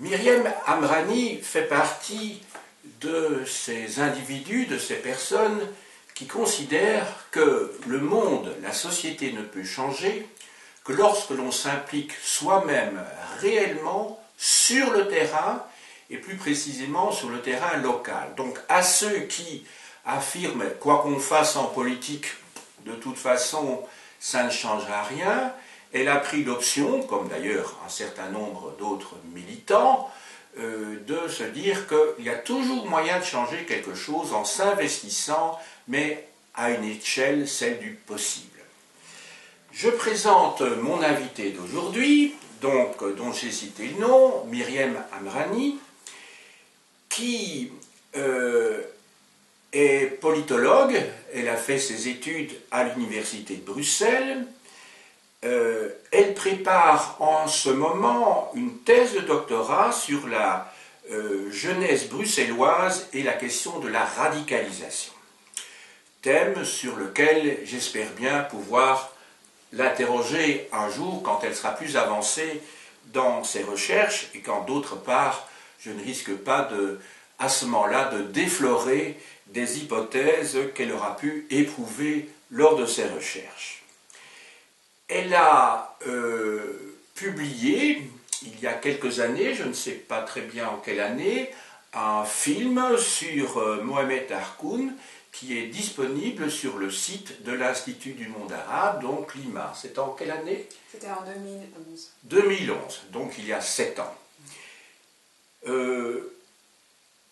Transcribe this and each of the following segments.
Myriam Amrani fait partie de ces individus, de ces personnes qui considèrent que le monde, la société ne peut changer que lorsque l'on s'implique soi-même réellement sur le terrain et plus précisément sur le terrain local. Donc à ceux qui affirment quoi qu'on fasse en politique, de toute façon ça ne changera rien, elle a pris l'option, comme d'ailleurs un certain nombre d'autres militants, de se dire qu'il y a toujours moyen de changer quelque chose en s'investissant, mais à une échelle, celle du possible. Je présente mon invité d'aujourd'hui, dont j'ai cité le nom, Myriam Amrani, qui est politologue. Elle a fait ses études à l'université de Bruxelles. Elle prépare en ce moment une thèse de doctorat sur la jeunesse bruxelloise et la question de la radicalisation. Thème sur lequel j'espère bien pouvoir l'interroger un jour quand elle sera plus avancée dans ses recherches et quand d'autre part je ne risque pas à ce moment-là de déflorer des hypothèses qu'elle aura pu éprouver lors de ses recherches. Elle a publié, il y a quelques années, je ne sais pas très bien en quelle année, un film sur Mohamed Harkoun qui est disponible sur le site de l'Institut du monde arabe, donc l'IMA. C'était en quelle année? C'était en 2011. 2011, donc il y a 7 ans.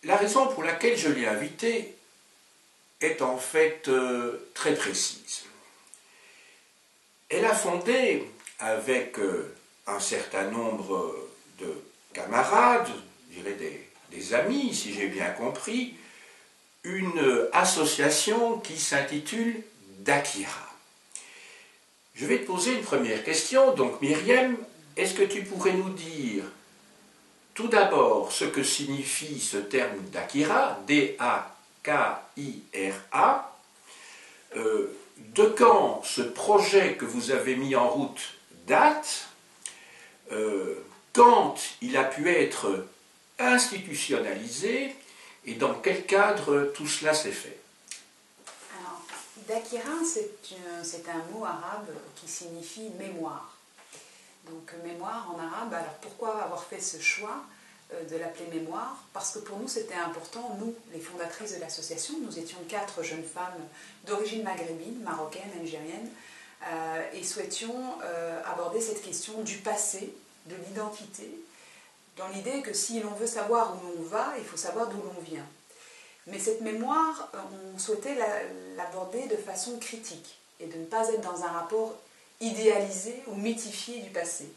La raison pour laquelle je l'ai invitée est en fait très précise. Elle a fondé, avec un certain nombre de camarades, je dirais des amis, si j'ai bien compris, une association qui s'intitule Dakira. Je vais te poser une première question. Donc Myriam, est-ce que tu pourrais nous dire tout d'abord ce que signifie ce terme Dakira, D-A-K-I-R-A, de quand ce projet que vous avez mis en route date, quand il a pu être institutionnalisé et dans quel cadre tout cela s'est fait? Alors, Dakira, c'est un mot arabe qui signifie mémoire. Donc mémoire en arabe, alors pourquoi avoir fait ce choix de l'appeler mémoire? Parce que pour nous c'était important, nous, les fondatrices de l'association, nous étions 4 jeunes femmes d'origine maghrébine, marocaine, algérienne, et souhaitions aborder cette question du passé, de l'identité, dans l'idée que si l'on veut savoir où l'on va, il faut savoir d'où l'on vient. Mais cette mémoire, on souhaitait l'aborder de façon critique, et de ne pas être dans un rapport idéalisé ou mythifié du passé.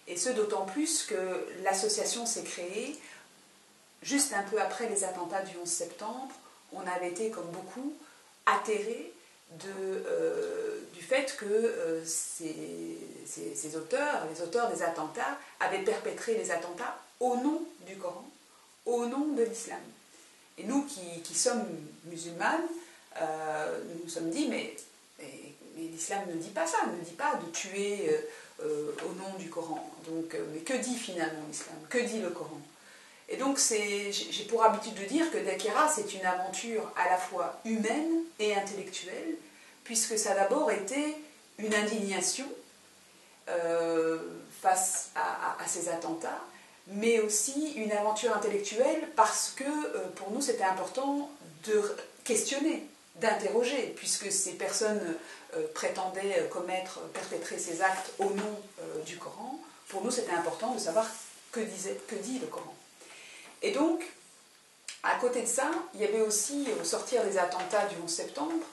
Et ce d'autant plus que l'association s'est créée juste un peu après les attentats du 11 septembre. On avait été, comme beaucoup, atterrés du fait que ces auteurs, les auteurs des attentats, avaient perpétré les attentats au nom du Coran, au nom de l'islam. Et nous qui sommes musulmanes, nous nous sommes dit, mais l'islam ne dit pas ça, ne dit pas de tuer au nom du Coran. Donc, mais que dit finalement l'islam? Que dit le Coran? Et donc j'ai pour habitude de dire que Dakira, c'est une aventure à la fois humaine et intellectuelle, puisque ça a d'abord été une indignation face à ces attentats, mais aussi une aventure intellectuelle parce que pour nous c'était important de questionner, d'interroger, puisque ces personnes prétendaient perpétrer ces actes au nom du Coran. Pour nous c'était important de savoir que dit le Coran. Et donc, à côté de ça, il y avait aussi, au sortir des attentats du 11 septembre,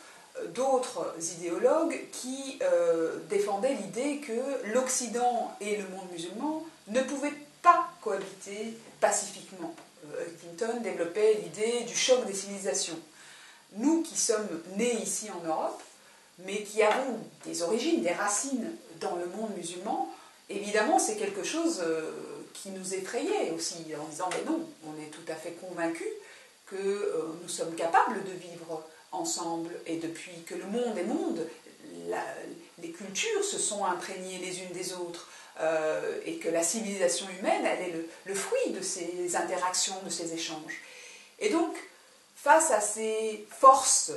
d'autres idéologues qui défendaient l'idée que l'Occident et le monde musulman ne pouvaient pas cohabiter pacifiquement. Huntington développait l'idée du choc des civilisations. Nous qui sommes nés ici en Europe, mais qui avons des origines, des racines dans le monde musulman, évidemment c'est quelque chose qui nous effrayait aussi, en disant mais non, on est tout à fait convaincus que nous sommes capables de vivre ensemble, et depuis que le monde est monde, les cultures se sont imprégnées les unes des autres, et que la civilisation humaine, elle est le fruit ces interactions, de ces échanges. Et donc, face à ces forces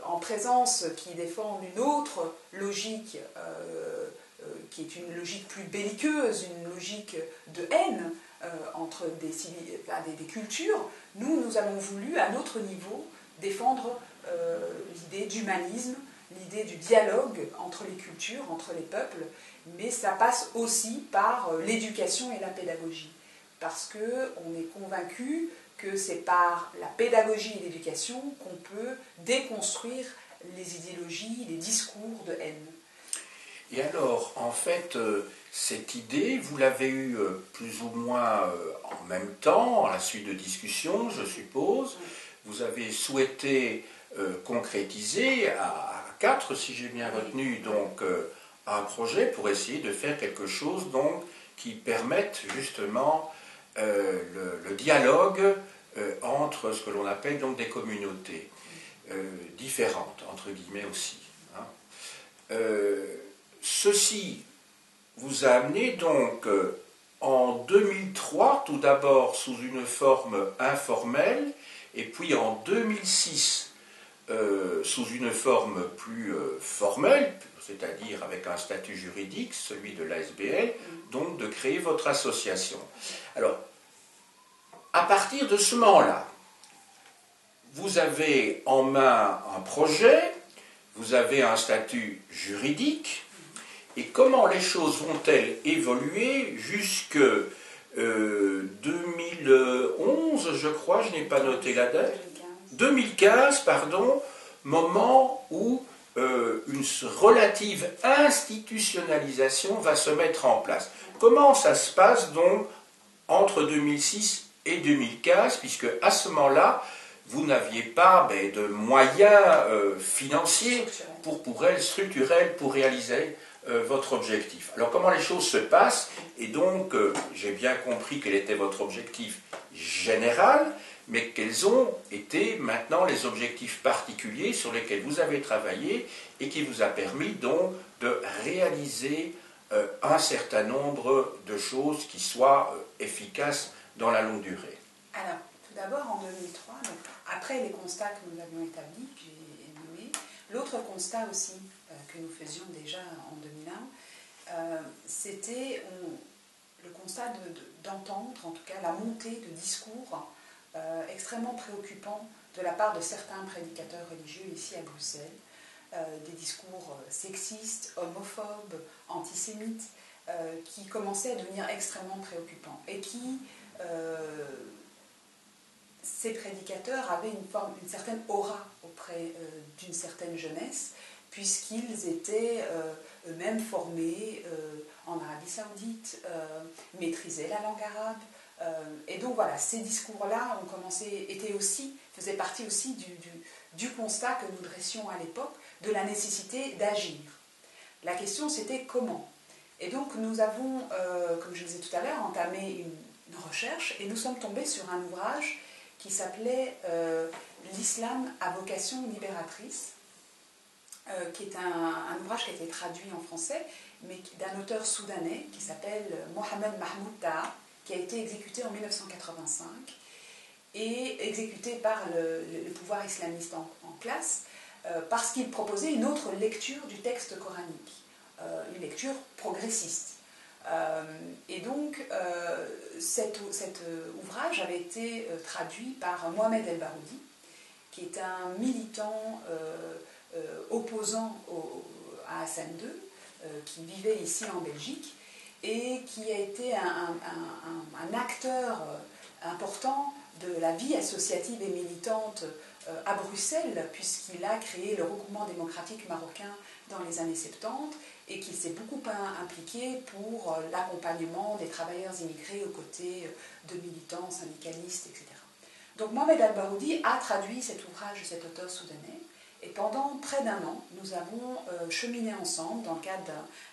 en présence qui défendent une autre logique, qui est une logique plus belliqueuse, une logique de haine entre des cultures, nous avons voulu, à notre niveau, défendre l'idée d'humanisme, l'idée du dialogue entre les cultures, entre les peuples, mais ça passe aussi par l'éducation et la pédagogie, parce qu'on est convaincu que c'est par la pédagogie et l'éducation qu'on peut déconstruire les idéologies, les discours de haine. Et alors, en fait, cette idée, vous l'avez eue plus ou moins en même temps, à la suite de discussions, je suppose. Vous avez souhaité concrétiser à 4, si j'ai bien retenu, donc un projet pour essayer de faire quelque chose donc, qui permette justement le dialogue entre ce que l'on appelle donc des communautés différentes, entre guillemets aussi. Hein. Ceci vous a amené donc en 2003, tout d'abord sous une forme informelle, et puis en 2006 sous une forme plus formelle, c'est-à-dire avec un statut juridique, celui de l'ASBL, donc de créer votre association. Alors, à partir de ce moment-là, vous avez en main un projet, vous avez un statut juridique, et comment les choses vont-elles évoluer jusque 2011, je crois, je n'ai pas noté la date, 2015, pardon, moment où une relative institutionnalisation va se mettre en place. Comment ça se passe donc entre 2006 et 2015, puisque à ce moment-là, vous n'aviez pas de moyens financiers structurels pour réaliser votre objectif. Alors comment les choses se passent? Et donc, j'ai bien compris quel était votre objectif général, mais quels ont été maintenant les objectifs particuliers sur lesquels vous avez travaillé et qui vous a permis donc de réaliser un certain nombre de choses qui soient efficaces dans la longue durée. Alors, tout d'abord en 2003, donc, après les constats que nous avions établis, que j'ai nommés, l'autre constat aussi que nous faisions déjà en 2001, c'était le constat d'entendre, en tout cas la montée de discours extrêmement préoccupants de la part de certains prédicateurs religieux ici à Bruxelles, des discours sexistes, homophobes, antisémites, qui commençaient à devenir extrêmement préoccupants et qui, ces prédicateurs avaient une certaine aura auprès d'une certaine jeunesse, puisqu'ils étaient eux-mêmes formés en Arabie Saoudite, maîtrisaient la langue arabe. Et donc voilà, ces discours-là faisaient partie aussi du constat que nous dressions à l'époque de la nécessité d'agir. La question c'était comment. Et donc nous avons, comme je le disais tout à l'heure, entamé une recherche et nous sommes tombés sur un ouvrage qui s'appelait L'islam à vocation libératrice, qui est un ouvrage qui a été traduit en français, mais d'un auteur soudanais qui s'appelle Mohamed Mahmoud Taha, qui a été exécuté en 1985 et exécuté par le pouvoir islamiste en place, parce qu'il proposait une autre lecture du texte coranique, une lecture progressiste. Et donc, cet ouvrage avait été traduit par Mohamed El Baroudi, qui est un militant opposant à Hassan II, qui vivait ici en Belgique, et qui a été un acteur important de la vie associative et militante à Bruxelles, puisqu'il a créé le regroupement démocratique marocain dans les années 70 et qu'il s'est beaucoup impliqué pour l'accompagnement des travailleurs immigrés aux côtés de militants, syndicalistes, etc. Donc Mohamed El Baroudi a traduit cet ouvrage de cet auteur soudanais, et pendant près d'un an, nous avons cheminé ensemble dans le cadre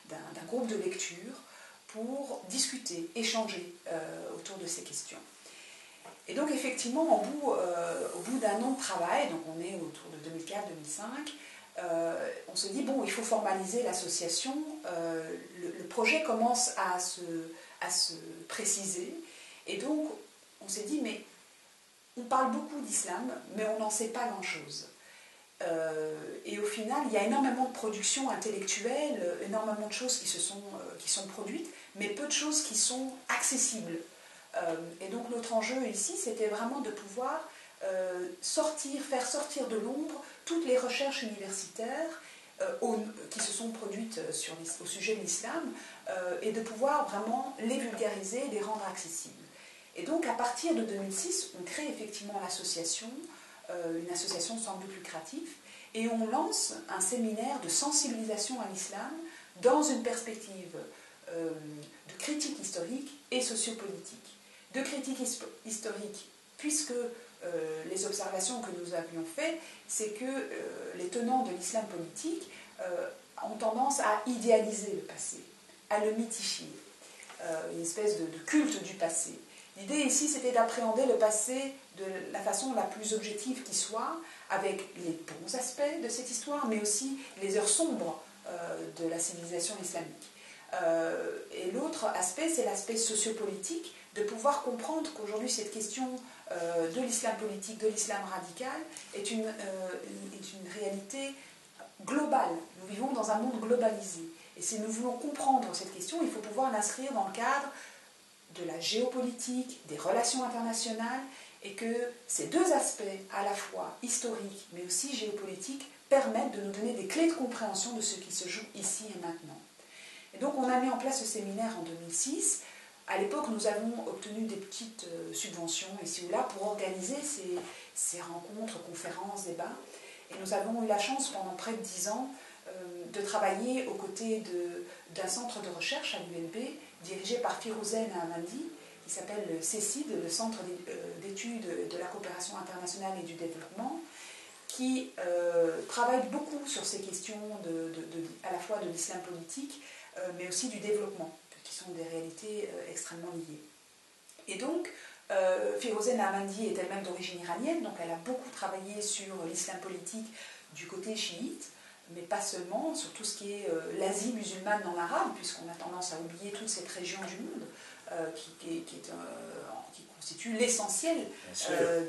d'un groupe de lecture pour discuter, échanger autour de ces questions. Et donc effectivement, au bout d'un an de travail, donc on est autour de 2004-2005, on se dit, bon, il faut formaliser l'association, le projet commence à se préciser, Et donc, on s'est dit, mais on parle beaucoup d'islam, mais on n'en sait pas grand-chose. Et au final, il y a énormément de production intellectuelle, énormément de choses qui sont produites, mais peu de choses qui sont accessibles. Et donc notre enjeu ici, c'était vraiment de pouvoir faire sortir de l'ombre toutes les recherches universitaires qui se sont produites au sujet de l'islam, et de pouvoir vraiment les vulgariser, les rendre accessibles. Et donc à partir de 2006, on crée effectivement l'association, une association sans but lucratif, et on lance un séminaire de sensibilisation à l'islam dans une perspective de critique historique et sociopolitique. De critique historique, puisque les observations que nous avions faites, c'est que les tenants de l'islam politique ont tendance à idéaliser le passé, à le mythifier, une espèce de culte du passé. L'idée ici, c'était d'appréhender le passé de la façon la plus objective qui soit, avec les bons aspects de cette histoire, mais aussi les heures sombres de la civilisation islamique. Et l'autre aspect, c'est l'aspect sociopolitique, de pouvoir comprendre qu'aujourd'hui, cette question de l'islam politique, de l'islam radical, est une réalité globale. Nous vivons dans un monde globalisé. Et si nous voulons comprendre cette question, il faut pouvoir l'inscrire dans le cadre de la géopolitique, des relations internationales, et que ces deux aspects, à la fois historiques, mais aussi géopolitiques, permettent de nous donner des clés de compréhension de ce qui se joue ici et maintenant. Et donc on a mis en place ce séminaire en 2006. À l'époque, nous avons obtenu des petites subventions ici ou là pour organiser ces rencontres, conférences, débats. Et nous avons eu la chance pendant près de 10 ans de travailler aux côtés d'un centre de recherche à l'ULB dirigé par Firouzen Ahmadi, qui s'appelle le CECID, le Centre d'études de la coopération internationale et du développement, qui travaille beaucoup sur ces questions à la fois de l'islam politique, mais aussi du développement, qui sont des réalités extrêmement liées. Et donc, Firouzen Ahmadi est elle-même d'origine iranienne, donc elle a beaucoup travaillé sur l'islam politique du côté chiite, mais pas seulement, sur tout ce qui est l'Asie musulmane en arabe, puisqu'on a tendance à oublier toute cette région du monde qui constitue l'essentiel, en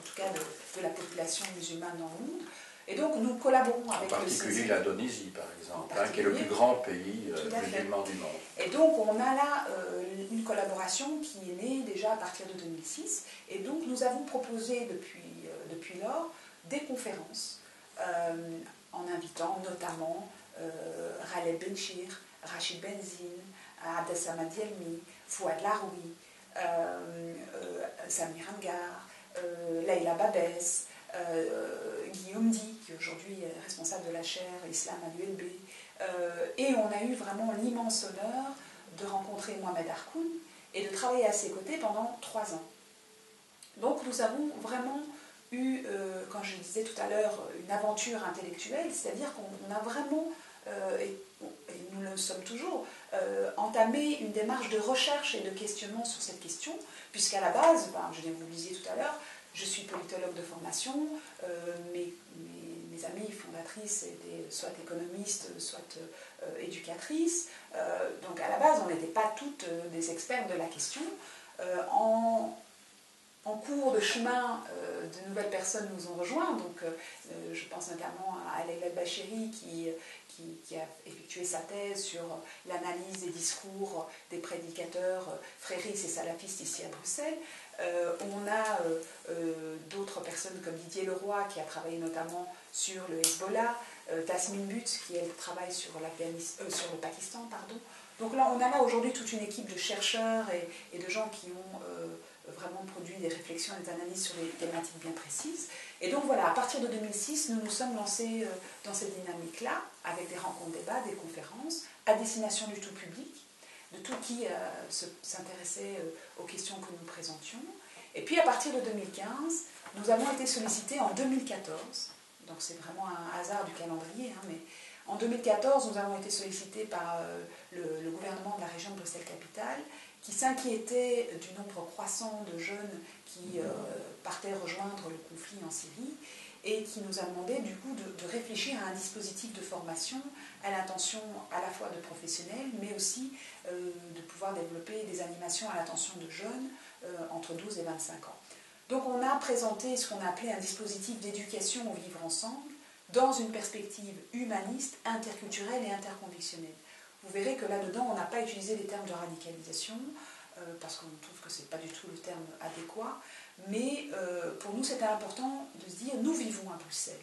tout cas de la population musulmane dans le monde. Et donc nous collaborons avec le CECID. En particulier l'Indonésie, par exemple, qui est le plus grand pays musulman du monde. Et donc on a là une collaboration qui est née déjà à partir de 2006. Et donc nous avons proposé depuis lors des conférences en invitant notamment Ghaleb Benchir, Rachid Benzine, Abdessamad Yelmi, Fouad Laroui, Samir Angar, Leïla Babès, Guillaume Di, qui aujourd'hui est responsable de la chaire Islam à l'ULB. Et on a eu vraiment l'immense honneur de rencontrer Mohamed Harkoun et de travailler à ses côtés pendant 3 ans. Donc nous avons vraiment eu, quand je disais tout à l'heure, une aventure intellectuelle, c'est-à-dire qu'on a vraiment, et nous le sommes toujours, entamé une démarche de recherche et de questionnement sur cette question, puisqu'à la base, vous le disiez tout à l'heure, je suis politologue de formation, mes amies fondatrices étaient soit économistes, soit éducatrices, donc à la base on n'était pas toutes des experts de la question. En cours de chemin, de nouvelles personnes nous ont rejoints, donc je pense notamment à Leïla Bachiri qui a effectué sa thèse sur l'analyse des discours des prédicateurs fréristes et salafistes ici à Bruxelles. On a d'autres personnes comme Didier Leroy qui a travaillé notamment sur le Hezbollah, Tasmin But qui elle travaille sur le Pakistan, pardon. Donc là, on a là aujourd'hui toute une équipe de chercheurs et de gens qui ont vraiment produit des réflexions et des analyses sur des thématiques bien précises. Et donc voilà, à partir de 2006, nous nous sommes lancés dans cette dynamique-là, avec des rencontres débats, des conférences, à destination du tout public, de tout qui s'intéressait aux questions que nous présentions. Et puis à partir de 2015, nous avons été sollicités en 2014, donc c'est vraiment un hasard du calendrier, mais en 2014, nous avons été sollicités par le gouvernement de la région de Bruxelles-Capitale, qui s'inquiétait du nombre croissant de jeunes qui partaient rejoindre le conflit en Syrie et qui nous a demandé du coup de réfléchir à un dispositif de formation à l'intention à la fois de professionnels, mais aussi de pouvoir développer des animations à l'attention de jeunes entre 12 et 25 ans. Donc on a présenté ce qu'on a appelé un dispositif d'éducation au vivre ensemble dans une perspective humaniste, interculturelle et interconvictionnelle. Vous verrez que là-dedans, on n'a pas utilisé les termes de radicalisation, parce qu'on trouve que ce n'est pas du tout le terme adéquat, mais pour nous, c'était important de se dire, nous vivons à Bruxelles,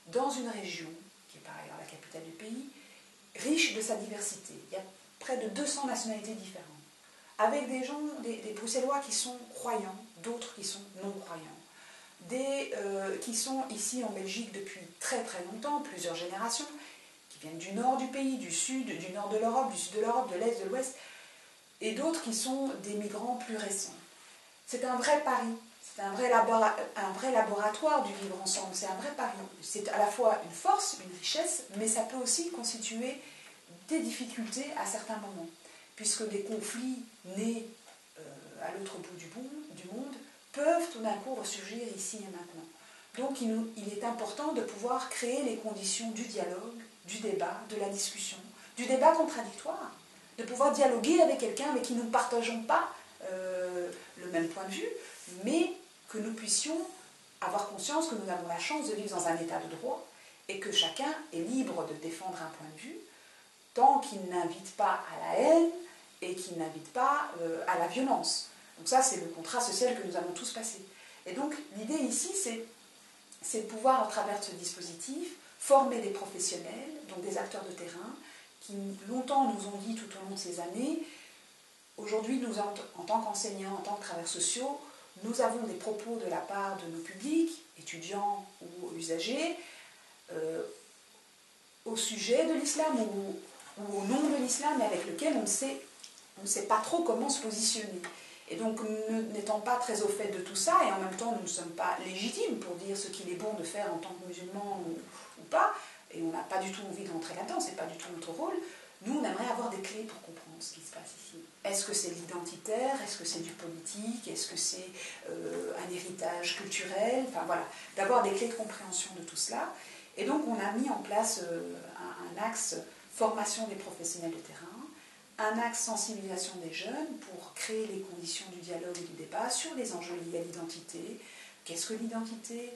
dans une région, qui est par ailleurs la capitale du pays, riche de sa diversité. Il y a près de 200 nationalités différentes, avec des gens, des Bruxellois qui sont croyants, d'autres qui sont non-croyants, qui sont ici en Belgique depuis très très longtemps, plusieurs générations, qui viennent du nord du pays, du sud, du nord de l'Europe, du sud de l'Europe, de l'est, de l'ouest, et d'autres qui sont des migrants plus récents. C'est un vrai pari, c'est un vrai laboratoire du vivre ensemble, c'est un vrai pari. C'est à la fois une force, une richesse, mais ça peut aussi constituer des difficultés à certains moments, puisque des conflits nés à l'autre bout du monde peuvent tout d'un coup ressurgir ici et maintenant. Donc il est important de pouvoir créer les conditions du dialogue, du débat, de la discussion, du débat contradictoire, de pouvoir dialoguer avec quelqu'un avec qui nous ne partageons pas le même point de vue, mais que nous puissions avoir conscience que nous avons la chance de vivre dans un état de droit et que chacun est libre de défendre un point de vue tant qu'il n'invite pas à la haine et qu'il n'invite pas à la violence. Donc ça, c'est le contrat social que nous avons tous passé. Et donc, l'idée ici, c'est de pouvoir, à travers ce dispositif, former des professionnels, donc des acteurs de terrain, qui longtemps nous ont dit tout au long de ces années, aujourd'hui, nous, en tant qu'enseignants, en tant que travailleurs sociaux, nous avons des propos de la part de nos publics, étudiants ou usagers, au sujet de l'islam ou au nom de l'islam, avec lequel on ne sait pas trop comment se positionner. Et donc, n'étant pas très au fait de tout ça, et en même temps, nous ne sommes pas légitimes pour dire ce qu'il est bon de faire en tant que musulmans ou pas, et on n'a pas du tout envie de rentrer là-dedans, ce n'est pas du tout notre rôle, nous, on aimerait avoir des clés pour comprendre ce qui se passe ici. Est-ce que c'est l'identitaire? Est-ce que c'est du politique? Est-ce que c'est un héritage culturel? Enfin voilà, d'avoir des clés de compréhension de tout cela. Et donc, on a mis en place un axe formation des professionnels de terrain, un axe sensibilisation des jeunes pour créer les conditions du dialogue et du débat sur les enjeux liés à l'identité. Qu'est-ce que l'identité?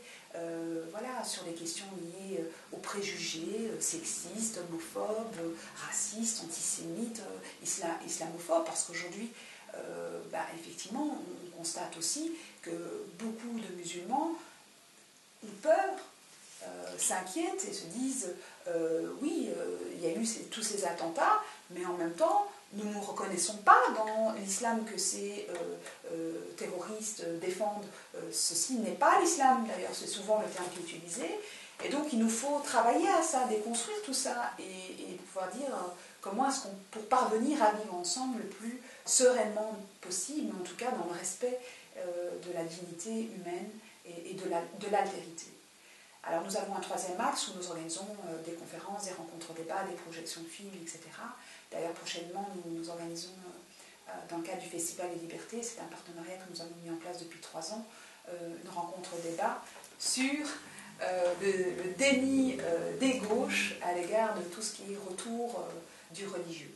Voilà, sur les questions liées aux préjugés sexistes, homophobes, racistes, antisémites, islamophobes, parce qu'aujourd'hui, effectivement, on constate aussi que beaucoup de musulmans ont peur, s'inquiètent et se disent oui, il y a eu tous ces attentats, mais en même temps, nous ne nous reconnaissons pas dans l'islam que ces terroristes défendent. Ceci n'est pas l'islam, d'ailleurs, c'est souvent le terme qui est utilisé. Et donc, il nous faut travailler à ça, déconstruire tout ça et pouvoir dire comment est-ce qu'on, pour parvenir à vivre ensemble le plus sereinement possible, mais en tout cas dans le respect de la dignité humaine et de l'altérité. Alors, nous avons un troisième axe où nous organisons des conférences, des rencontres débats, des projections de films, etc. D'ailleurs, prochainement, nous organisons, dans le cadre du Festival des Libertés, c'est un partenariat que nous avons mis en place depuis 3 ans, une rencontre débat sur le déni des gauches à l'égard de tout ce qui est retour du religieux.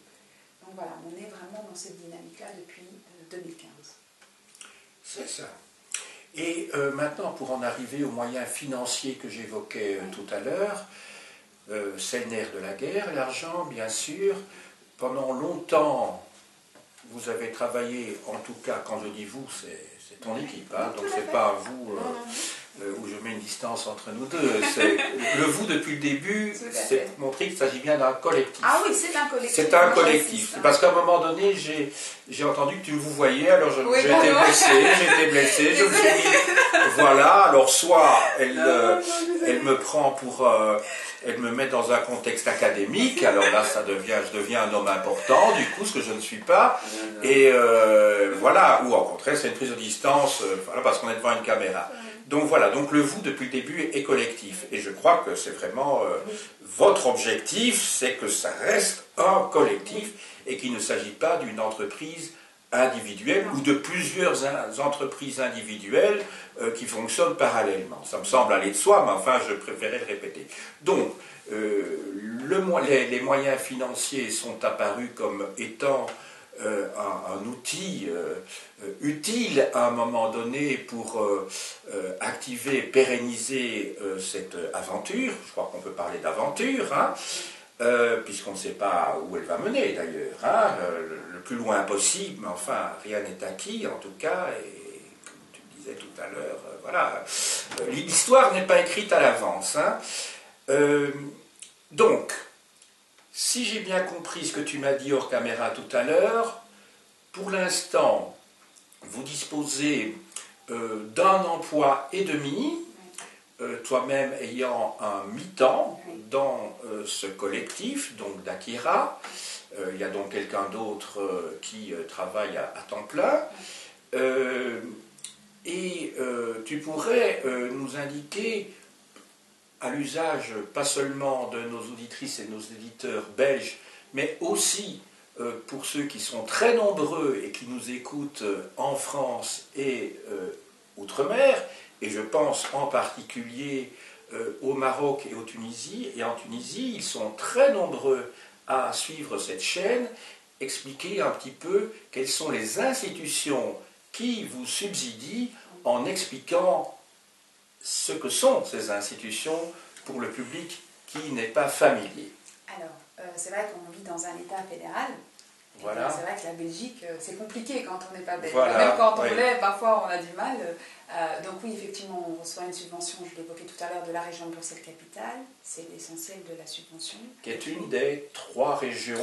Donc voilà, on est vraiment dans cette dynamique-là depuis 2015. C'est ça. Et maintenant, pour en arriver aux moyens financiers que j'évoquais tout à l'heure, c'est le nerf de la guerre, l'argent, bien sûr. Pendant longtemps, vous avez travaillé, en tout cas, quand je dis vous, c'est ton équipe, hein, donc c'est pas vous où je mets une distance entre nous deux. C'est le vous depuis le début, c'est pour montrer qu'il s'agit bien d'un collectif. Ah oui, c'est un collectif. C'est un collectif. Parce qu'à un moment donné, j'ai entendu que tu me vous voyais, alors j'étais blessé, je me suis dit, voilà, alors soit elle me prend pour... elle me met dans un contexte académique, alors là je deviens un homme important, du coup, ce que je ne suis pas, et voilà, ou au contraire, c'est une prise de distance, voilà, parce qu'on est devant une caméra. Donc voilà, donc le vous depuis le début est collectif, et je crois que c'est vraiment votre objectif, c'est que ça reste un collectif, et qu'il ne s'agit pas d'une entreprise individuelle ou de plusieurs entreprises individuelles qui fonctionnent parallèlement. Ça me semble aller de soi, mais enfin, je préférais le répéter. Donc, les moyens financiers sont apparus comme étant un outil utile à un moment donné pour activer, pérenniser cette aventure. Je crois qu'on peut parler d'aventure, hein, puisqu'on ne sait pas où elle va mener d'ailleurs, hein, le plus loin possible, mais enfin rien n'est acquis en tout cas, et comme tu disais tout à l'heure, voilà, l'histoire n'est pas écrite à l'avance. Hein. Donc, si j'ai bien compris ce que tu m'as dit hors caméra tout à l'heure, pour l'instant, vous disposez d'un emploi et demi, toi-même ayant un mi-temps dans ce collectif, donc d'Akira. Il y a donc quelqu'un d'autre qui travaille à temps plein. Et tu pourrais nous indiquer, à l'usage pas seulement de nos auditrices et nos éditeurs belges, mais aussi pour ceux qui sont très nombreux et qui nous écoutent en France et outre-mer, et je pense en particulier au Maroc et en Tunisie, ils sont très nombreux à suivre cette chaîne, expliquer un petit peu quelles sont les institutions qui vous subsidient en expliquant ce que sont ces institutions pour le public qui n'est pas familier. Alors, c'est vrai qu'on vit dans un État fédéral. Voilà. C'est vrai que la Belgique, c'est compliqué quand on n'est pas belge. Voilà, même quand on oui. l'est, parfois on a du mal. Donc oui, effectivement, on reçoit une subvention, je l'évoquais tout à l'heure, de la région de Bruxelles-Capitale. C'est l'essentiel de la subvention. Qui est une des trois régions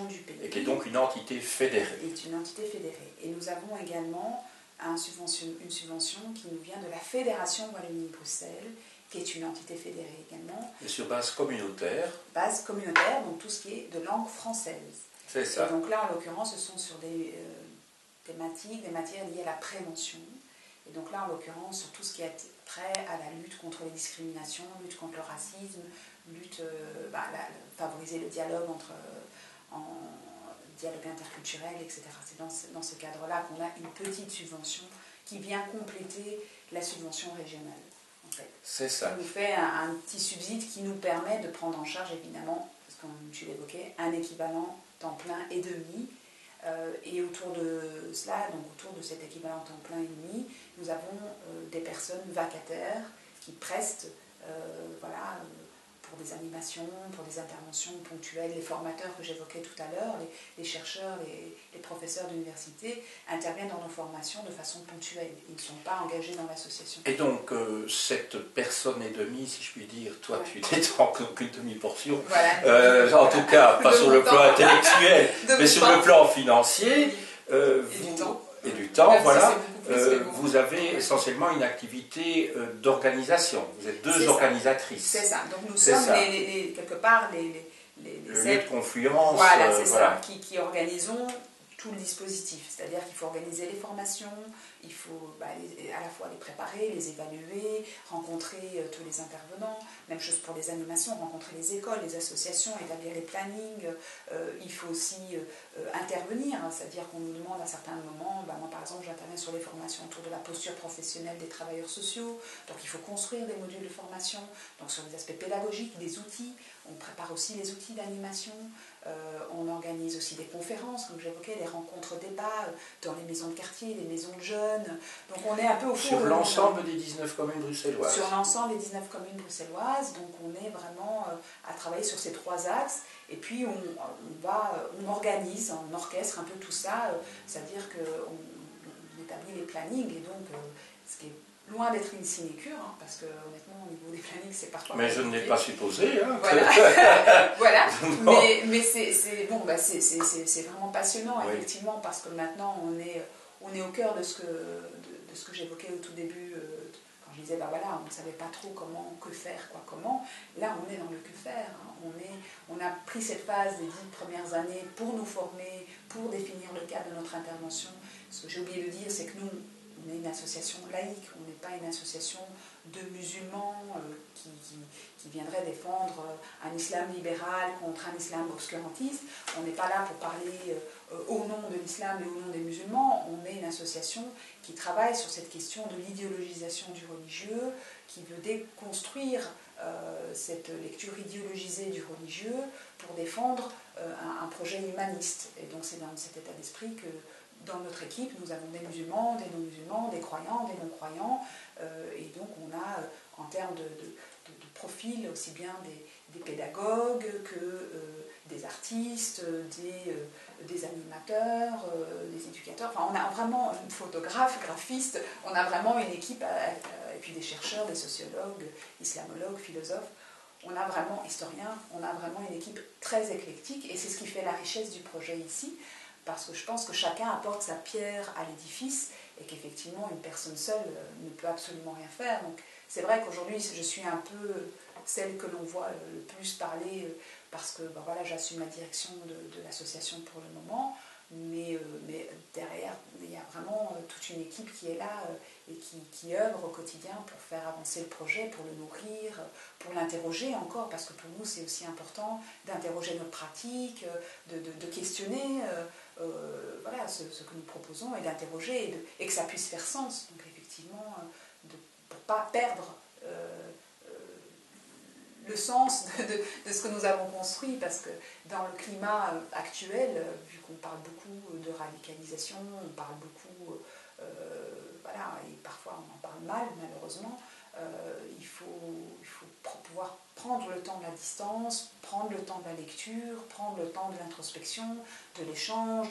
du pays. Et qui est donc une entité fédérée. Est une entité fédérée. Et nous avons également une subvention qui nous vient de la Fédération Wallonie-Bruxelles, qui est une entité fédérée également. Et sur base communautaire. Base communautaire, donc tout ce qui est de langue française. C'est ça. Et donc là, en l'occurrence, ce sont sur des thématiques, des matières liées à la prévention. Et donc là, en l'occurrence, sur tout ce qui est trait à la lutte contre les discriminations, lutte contre le racisme, favoriser le dialogue dialogue interculturel, etc. C'est dans ce cadre-là qu'on a une petite subvention qui vient compléter la subvention régionale. En fait. C'est ça. Ça nous fait un petit subside qui nous permet de prendre en charge, évidemment, parce que tu l'évoquais, un équivalent temps plein et demi. Et autour de cela, donc autour de cet équivalent temps plein et demi, nous avons des personnes vacataires qui prestent pour des animations, pour des interventions ponctuelles. Les formateurs que j'évoquais tout à l'heure, les chercheurs, les professeurs d'université interviennent dans nos formations de façon ponctuelle. Ils ne sont pas engagés dans l'association. Et donc, cette personne et demie, si je puis dire, toi tu n'étends qu'une demi-portion, voilà. En tout cas, pas sur le plan intellectuel, mais sur le plan financier, et du temps, voilà. Vous avez essentiellement une activité d'organisation. Vous êtes deux organisatrices. C'est ça. Donc nous sommes quelque part les lieux de confluence. Voilà, c'est ça. Qui organisons tout le dispositif. C'est-à-dire qu'il faut organiser les formations, il faut à la fois les préparer, les évaluer, rencontrer tous les intervenants. Même chose pour les animations, rencontrer les écoles, les associations, établir les plannings. Il faut aussi intervenir, c'est-à-dire qu'on nous demande à certains moments, moi par exemple j'interviens sur les formations autour de la posture professionnelle des travailleurs sociaux, donc il faut construire des modules de formation, donc sur les aspects pédagogiques, des outils, on prépare aussi les outils d'animation, on organise aussi des conférences, comme j'évoquais, des rencontres débats dans les maisons de quartier, les maisons de jeunes, donc on est un peu au fond. Sur l'ensemble des 19 communes bruxelloises. Sur l'ensemble des 19 communes bruxelloises, donc on est vraiment à travailler sur ces trois axes, et puis on organise, on orchestre un peu tout ça, c'est-à-dire qu'on établit les plannings, et donc ce qui est loin d'être une sinécure, parce que honnêtement au niveau des plannings c'est parfois... Mais je ne l'ai pas supposé. Voilà, voilà. mais c'est vraiment passionnant, oui. Effectivement, parce que maintenant on est au cœur de ce que j'évoquais au tout début, quand je disais, on ne savait pas trop que faire, comment. Là, on est dans le que faire. On a pris cette phase des 10 premières années pour nous former, pour définir le cadre de notre intervention. Ce que j'ai oublié de dire, c'est que nous, on est une association laïque, on n'est pas une association de musulmans qui viendraient défendre un islam libéral contre un islam obscurantiste. On n'est pas là pour parler au nom de l'islam et au nom des musulmans. On est une association qui travaille sur cette question de l'idéologisation du religieux, qui veut déconstruire cette lecture idéologisée du religieux pour défendre un projet humaniste. Et donc c'est dans cet état d'esprit que dans notre équipe, nous avons des musulmans, des non-musulmans, des croyants, des non-croyants, et donc on a, en termes de profil, aussi bien des pédagogues que des artistes, des animateurs, des éducateurs, enfin on a vraiment une photographe, graphiste, on a vraiment une équipe, et puis des chercheurs, des sociologues, islamologues, philosophes, on a vraiment, historiens, on a vraiment une équipe très éclectique, et c'est ce qui fait la richesse du projet ici, parce que je pense que chacun apporte sa pierre à l'édifice et qu'effectivement une personne seule ne peut absolument rien faire. Donc c'est vrai qu'aujourd'hui je suis un peu celle que l'on voit le plus parler parce que ben voilà, j'assume la direction de l'association pour le moment, mais derrière il y a vraiment toute une équipe qui est là et qui œuvre au quotidien pour faire avancer le projet, pour le nourrir, pour l'interroger encore, parce que pour nous c'est aussi important d'interroger notre pratique, de questionner voilà, ce que nous proposons et d'interroger et que ça puisse faire sens. Donc effectivement, pour ne pas perdre le sens de ce que nous avons construit, parce que dans le climat actuel, vu qu'on parle beaucoup de radicalisation, on parle beaucoup, voilà, et parfois on en parle mal malheureusement, il faut pouvoir prendre le temps de la distance, prendre le temps de la lecture, prendre le temps de l'introspection, de l'échange,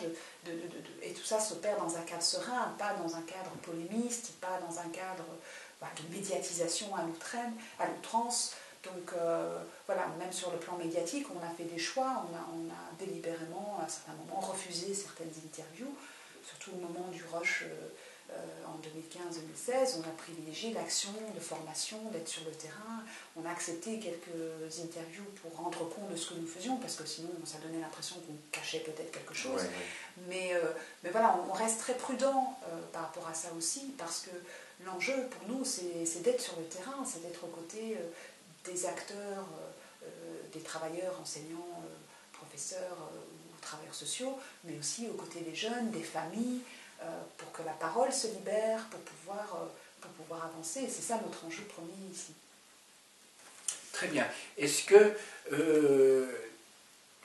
et tout ça s'opère dans un cadre serein, pas dans un cadre polémiste, pas dans un cadre de médiatisation à l'outrance. Donc voilà, même sur le plan médiatique, on a fait des choix, on a délibérément à certains moments refusé certaines interviews, surtout au moment du rush en 2015-2016, on a privilégié l'action de formation, d'être sur le terrain, on a accepté quelques interviews pour rendre compte de ce que nous faisions, parce que sinon ça donnait l'impression qu'on cachait peut-être quelque chose. Ouais. Mais voilà, on reste très prudent par rapport à ça aussi, parce que l'enjeu pour nous, c'est d'être sur le terrain, c'est d'être aux côtés des acteurs, des travailleurs, enseignants, professeurs ou travailleurs sociaux, mais aussi aux côtés des jeunes, des familles, pour que la parole se libère, pour pouvoir avancer. Et c'est ça notre enjeu premier ici. Très bien. Est-ce que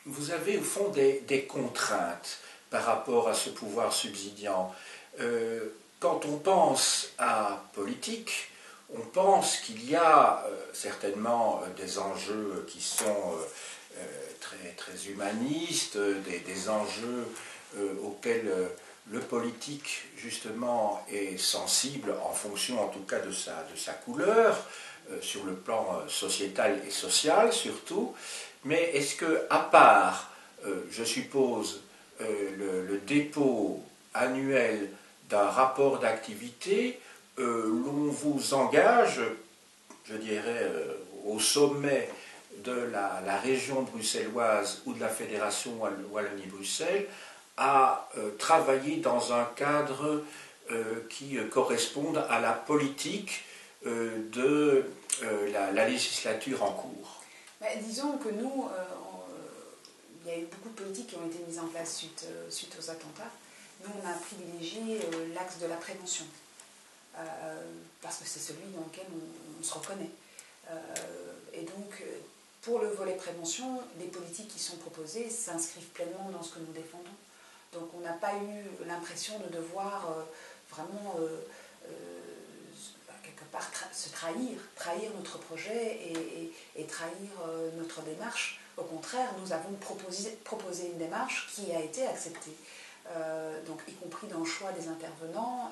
vous avez au fond des contraintes par rapport à ce pouvoir subsidiant? Quand on pense à politique, on pense qu'il y a certainement des enjeux qui sont très, très humanistes, des enjeux auxquels le politique, justement, est sensible en fonction, en tout cas, de sa couleur, sur le plan sociétal et social, surtout. Mais est-ce que, à part, je suppose, le dépôt annuel d'un rapport d'activité, l'on vous engage, je dirais, au sommet de la région bruxelloise ou de la Fédération Wallonie-Bruxelles, à travailler dans un cadre qui corresponde à la politique de la législature en cours. Disons que nous, il y a eu beaucoup de politiques qui ont été mises en place suite aux attentats. Nous, on a privilégié l'axe de la prévention, parce que c'est celui dans lequel on se reconnaît. Et donc, pour le volet prévention, les politiques qui sont proposées s'inscrivent pleinement dans ce que nous défendons. Donc on n'a pas eu l'impression de devoir vraiment quelque part se trahir notre projet et trahir notre démarche. Au contraire, nous avons proposé une démarche qui a été acceptée. Donc y compris dans le choix des intervenants,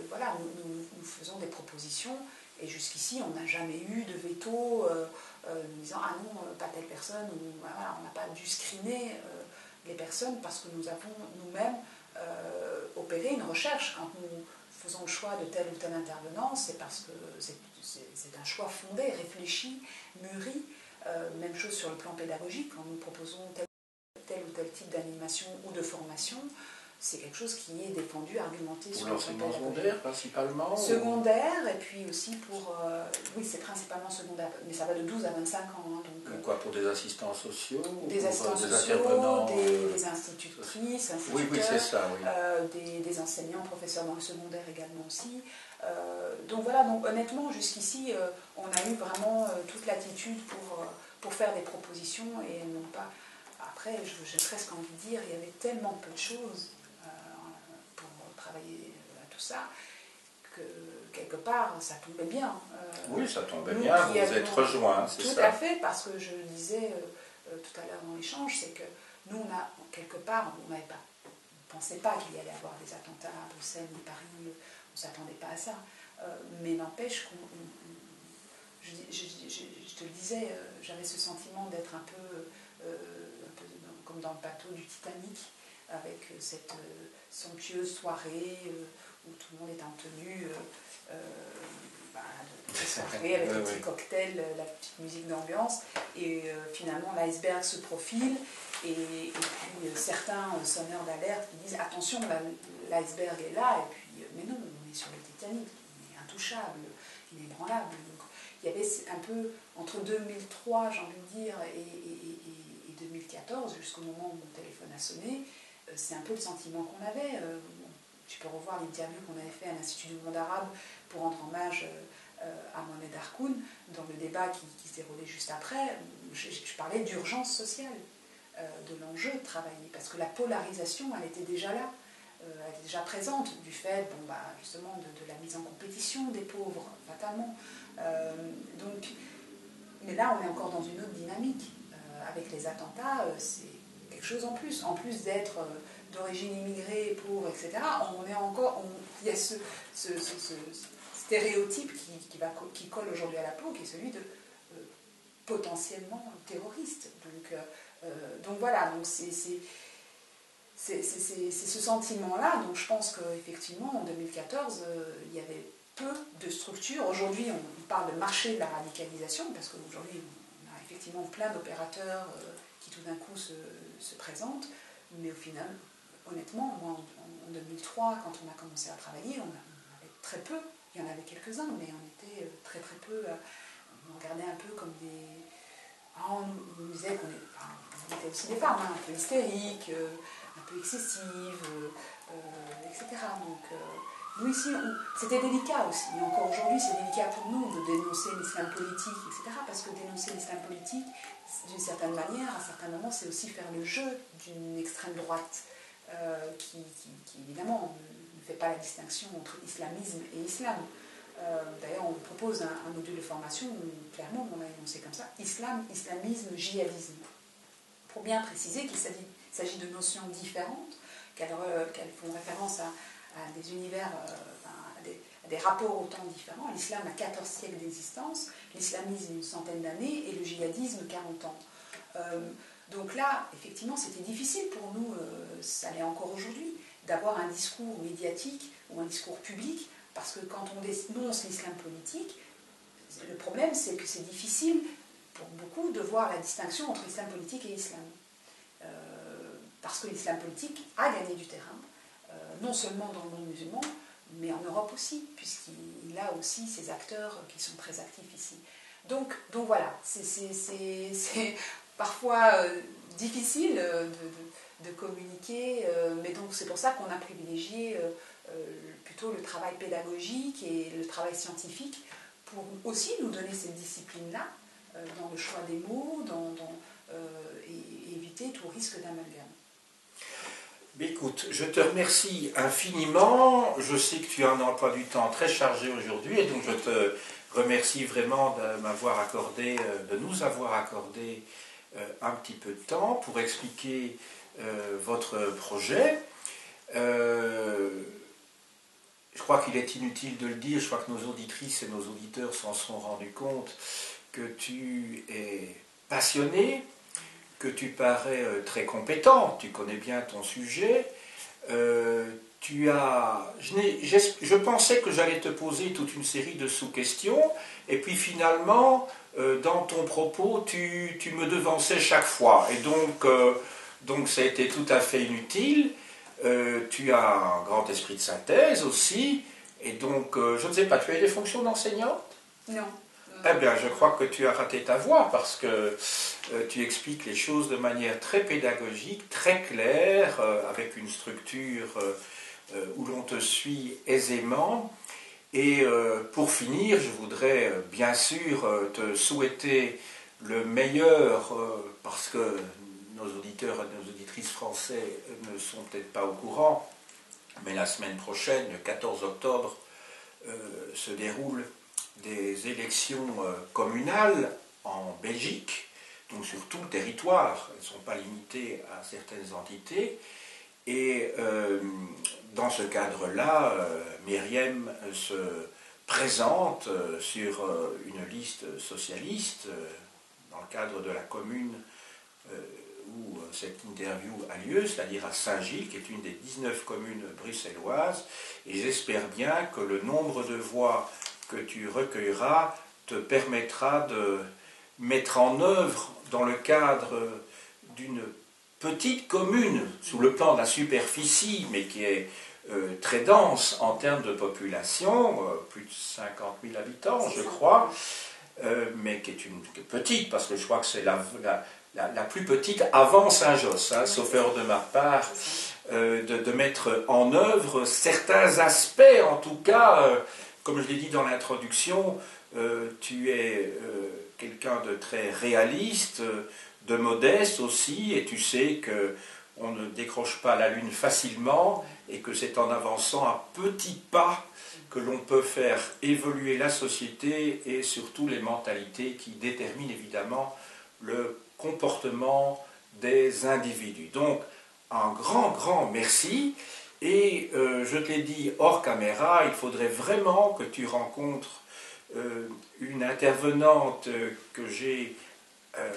voilà, nous faisons des propositions et jusqu'ici on n'a jamais eu de veto nous disant ah non, pas telle personne, ou voilà, on n'a pas dû screener les personnes parce que nous avons nous-mêmes opéré une recherche. Quand nous faisons le choix de tel ou tel intervenant, c'est parce que c'est un choix fondé, réfléchi, mûri. Même chose sur le plan pédagogique, quand nous proposons tel ou tel type d'animation ou de formation, c'est quelque chose qui est défendu, argumenté sur l'enseignement secondaire principalement. Secondaire, et puis aussi pour... oui, c'est principalement secondaire, mais ça va de 12 à 25 ans. Hein, donc, quoi, pour des assistants sociaux, des assistants des sociaux, intervenants, des institutrices, instituteurs, oui, c'est ça, oui. Des enseignants, professeurs dans le secondaire également aussi. Donc voilà, donc honnêtement, jusqu'ici, on a eu vraiment toute l'attitude pour faire des propositions et non pas... Après, j'ai presque envie de dire, il y avait tellement peu de choses pour travailler à tout ça, que quelque part, ça tombait bien. Oui, ça tombait bien, vous vous êtes rejoints, c'est ça. Tout à fait, parce que je le disais tout à l'heure dans l'échange, c'est que nous, on a, quelque part, on ne pensait pas qu'il y allait avoir des attentats à Bruxelles ou Paris, on ne s'attendait pas à ça. Mais n'empêche je te le disais, j'avais ce sentiment d'être un peu comme dans le bateau du Titanic, avec cette somptueuse soirée où tout le monde est en tenue de soirée avec le petit cocktail, la petite musique d'ambiance, et finalement l'iceberg se profile, et puis certains sonneurs d'alerte qui disent attention, l'iceberg est là, et puis mais non, on est sur le Titanic, il est intouchable, inébranlable. Donc, il y avait un peu entre 2003, j'ai envie de dire, et 2014, jusqu'au moment où mon téléphone a sonné, c'est un peu le sentiment qu'on avait. Tu peux revoir l'interview qu'on avait fait à l'Institut du monde arabe pour rendre hommage à Mohamed Harkoun, dans le débat qui se déroulait juste après. Je parlais d'urgence sociale, de l'enjeu de travailler, parce que la polarisation, elle était déjà là, elle est déjà présente, du fait, justement, de la mise en compétition des pauvres, fatalement. Mais là, on est encore dans une autre dynamique. Avec les attentats, c'est quelque chose en plus d'être d'origine immigrée, pauvre, etc. Il y a ce stéréotype qui colle aujourd'hui à la peau, qui est celui de potentiellement terroriste. Donc voilà, donc c'est ce sentiment-là. Donc je pense qu'effectivement, en 2014, il y avait peu de structures. Aujourd'hui, on parle de marché de la radicalisation, parce qu'aujourd'hui, on a effectivement plein d'opérateurs qui tout d'un coup se présentent, mais au final, honnêtement, moi en 2003, quand on a commencé à travailler, on avait très peu, il y en avait quelques-uns, mais on était très très peu, on regardait un peu comme des... on nous disait on était aussi des femmes, un peu hystériques, un peu excessives, etc. Donc, nous ici, c'était délicat aussi, et encore aujourd'hui c'est délicat pour nous de dénoncer l'islam politique, etc. Parce que dénoncer l'islam politique, d'une certaine manière, à certains moments, c'est aussi faire le jeu d'une extrême droite qui évidemment ne fait pas la distinction entre islamisme et islam. D'ailleurs, on propose un module de formation où clairement on a énoncé comme ça, islamisme, djihadisme. Pour bien préciser qu'il s'agit de notions différentes, qu'elles font référence à des univers, à des rapports au temps différents. L'islam a 14 siècles d'existence, l'islamisme une centaine d'années et le djihadisme 40 ans. Donc là, effectivement, c'était difficile pour nous, ça l'est encore aujourd'hui, d'avoir un discours médiatique ou un discours public, parce que quand on dénonce l'islam politique, le problème c'est que c'est difficile pour beaucoup de voir la distinction entre islam politique et islam. Parce que l'islam politique a gagné du terrain, non seulement dans le monde musulman, mais en Europe aussi, puisqu'il a aussi ses acteurs qui sont très actifs ici. Donc voilà, c'est parfois difficile de communiquer, mais donc c'est pour ça qu'on a privilégié plutôt le travail pédagogique et le travail scientifique pour aussi nous donner cette discipline-là dans le choix des mots et éviter tout risque d'amalgame. Écoute, je te remercie infiniment. Je sais que tu as un emploi du temps très chargé aujourd'hui, et donc je te remercie vraiment de nous avoir accordé un petit peu de temps pour expliquer votre projet. Je crois qu'il est inutile de le dire, je crois que nos auditrices et nos auditeurs s'en sont rendus compte, que tu es passionné, que tu parais très compétent, tu connais bien ton sujet. Je pensais que j'allais te poser toute une série de sous-questions, et puis finalement, dans ton propos, tu me devançais chaque fois, et donc ça a été tout à fait inutile. Tu as un grand esprit de synthèse aussi, et donc, je ne sais pas, tu as eu des fonctions d'enseignante? Non. Eh bien, je crois que tu as raté ta voie parce que tu expliques les choses de manière très pédagogique, très claire, avec une structure où l'on te suit aisément. Et pour finir, je voudrais bien sûr te souhaiter le meilleur parce que nos auditeurs et nos auditrices français ne sont peut-être pas au courant, mais la semaine prochaine, le 14 octobre, se déroulent des élections communales en Belgique, donc sur tout le territoire, elles ne sont pas limitées à certaines entités. Et dans ce cadre-là, Myriam se présente sur une liste socialiste dans le cadre de la commune où cette interview a lieu, c'est-à-dire à Saint-Gilles, qui est une des 19 communes bruxelloises, et j'espère bien que le nombre de voix que tu recueilleras te permettra de mettre en œuvre, dans le cadre d'une petite commune, sous le plan de la superficie, mais qui est très dense en termes de population, plus de 50 000 habitants, je crois, mais qui est petite, parce que je crois que c'est la plus petite avant Saint-Josse, hein, sauf erreur de ma part, de mettre en œuvre certains aspects, en tout cas, comme je l'ai dit dans l'introduction, tu es quelqu'un de très réaliste, de modeste aussi, et tu sais qu'on ne décroche pas la lune facilement, et que c'est en avançant à petits pas que l'on peut faire évoluer la société et surtout les mentalités qui déterminent évidemment le comportement des individus. Donc, un grand merci. Et je te l'ai dit hors caméra, il faudrait vraiment que tu rencontres une intervenante que j'ai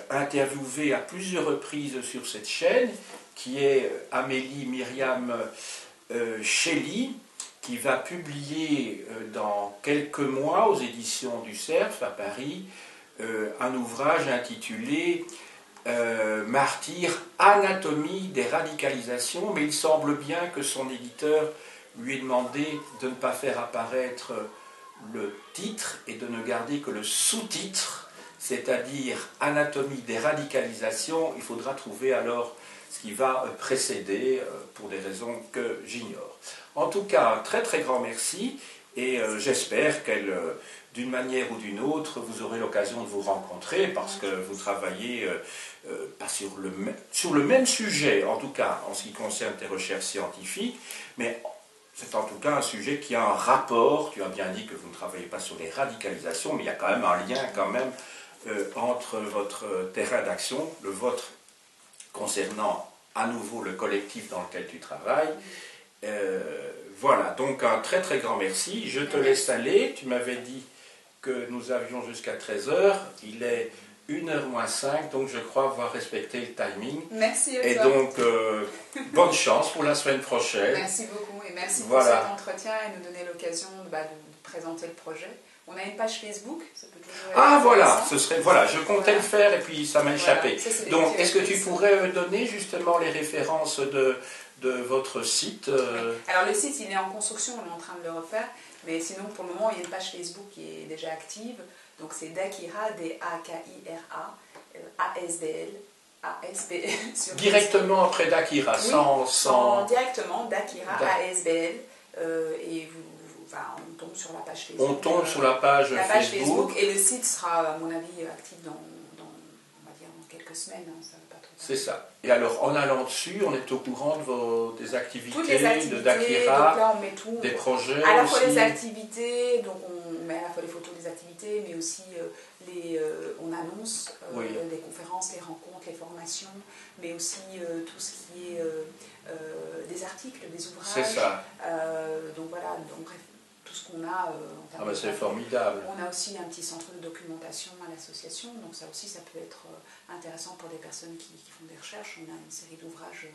interviewée à plusieurs reprises sur cette chaîne, qui est Amélie Myriam Shelley, qui va publier dans quelques mois aux éditions du Cerf à Paris un ouvrage intitulé Martyr, anatomie des radicalisations, mais il semble bien que son éditeur lui ait demandé de ne pas faire apparaître le titre et de ne garder que le sous-titre, c'est-à-dire anatomie des radicalisations. Il faudra trouver alors ce qui va précéder pour des raisons que j'ignore. En tout cas, un très grand merci, et j'espère qu'elle, d'une manière ou d'une autre, vous aurez l'occasion de vous rencontrer, parce que vous travaillez pas sur le même sujet, en tout cas en ce qui concerne tes recherches scientifiques, mais c'est en tout cas un sujet qui a un rapport. Tu as bien dit que vous ne travaillez pas sur les radicalisations, mais il y a quand même un lien entre votre terrain d'action, le vôtre, concernant à nouveau le collectif dans lequel tu travailles. Voilà, donc un très grand merci. Je te laisse aller. Tu m'avais dit que nous avions jusqu'à 13 h. Il est 1h moins 5, donc je crois avoir respecté le timing. Merci à toi. Et donc, bonne chance pour la semaine prochaine. Merci beaucoup, et merci pour cet entretien et nous donner l'occasion de présenter le projet. On a une page Facebook, ça peut toujours être voilà, je comptais le faire et puis ça m'a échappé. Donc, est-ce que tu pourrais donner justement les références de votre site? Alors, le site, il est en construction, on est en train de le refaire, mais sinon, pour le moment, il y a une page Facebook qui est déjà active. Donc, c'est Dakira, D-A-K-I-R-A, A-S-B-L, sur directement Facebook. Après Dakira, sans... Directement, Dakira, A-S-B-L, et on tombe sur la page Facebook. On tombe sur la page Facebook, et le site sera, à mon avis, actif dans on va dire, dans quelques semaines, hein, ça va pas trop. C'est ça. Et alors, en allant dessus, on est au courant des activités, toutes les activités de Dakira, donc là, on met tout, des projets à la fois aussi. les activités, donc on met à la fois les photos des activités, mais aussi on annonce les conférences, les rencontres, les formations, mais aussi tout ce qui est des articles, des ouvrages. C'est ça. Donc voilà, donc bref, tout ce qu'on a en termes de c'est formidable. On a aussi un petit centre de documentation à l'association, donc ça aussi, ça peut être intéressant pour des personnes qui font des recherches. On a une série d'ouvrages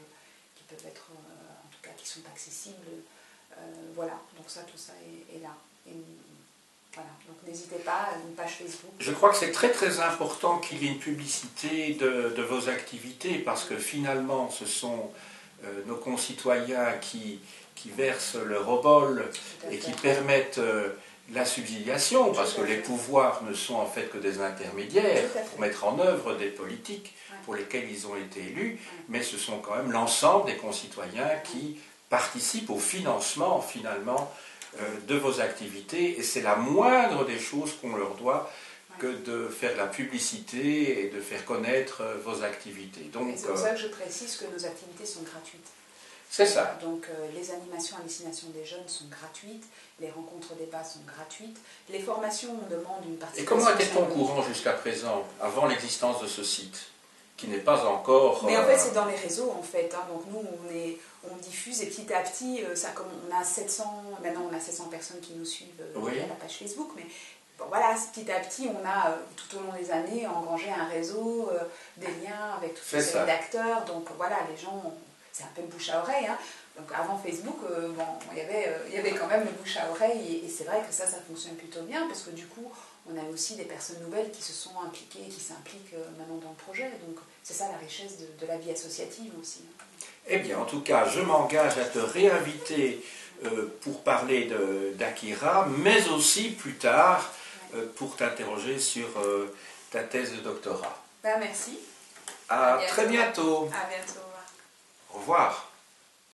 qui peuvent être, en tout cas, qui sont accessibles. Voilà, donc ça, tout ça est là. Et, voilà, donc n'hésitez pas, une page Facebook. Je crois que c'est très important qu'il y ait une publicité de vos activités, parce que finalement, ce sont nos concitoyens qui versent leur obol et qui permettent la subsidiation, parce que les pouvoirs ne sont en fait que des intermédiaires pour mettre en œuvre des politiques pour lesquelles ils ont été élus, mais ce sont quand même l'ensemble des concitoyens qui participent au financement finalement de vos activités, et c'est la moindre des choses qu'on leur doit que de faire de la publicité et de faire connaître vos activités. Donc, c'est pour ça que je précise que nos activités sont gratuites. C'est ça. Donc les animations à destination des jeunes sont gratuites, les rencontres débats sont gratuites, les formations, on demande une participation. Et comment était-on au courant jusqu'à présent, avant l'existence de ce site, qui n'est pas encore... Mais en fait, c'est dans les réseaux, en fait. Hein. Donc nous, on diffuse, et petit à petit, on a 700, maintenant on a 700 personnes qui nous suivent via la page Facebook, mais bon, voilà, petit à petit, on a, tout au long des années, engrangé un réseau, des liens avec tous ces rédacteurs. Donc voilà, les gens... C'est un peu le bouche à oreille. Hein. Donc avant Facebook, il y avait quand même le bouche à oreille, et c'est vrai que ça fonctionne plutôt bien, parce que du coup, on a aussi des personnes nouvelles qui se sont impliquées, qui s'impliquent maintenant dans le projet. Donc c'est ça la richesse de la vie associative aussi. Eh bien, en tout cas, je m'engage à te réinviter pour parler d'Akira, mais aussi plus tard pour t'interroger sur ta thèse de doctorat. Ben, merci. À très bientôt. À bientôt. Au revoir.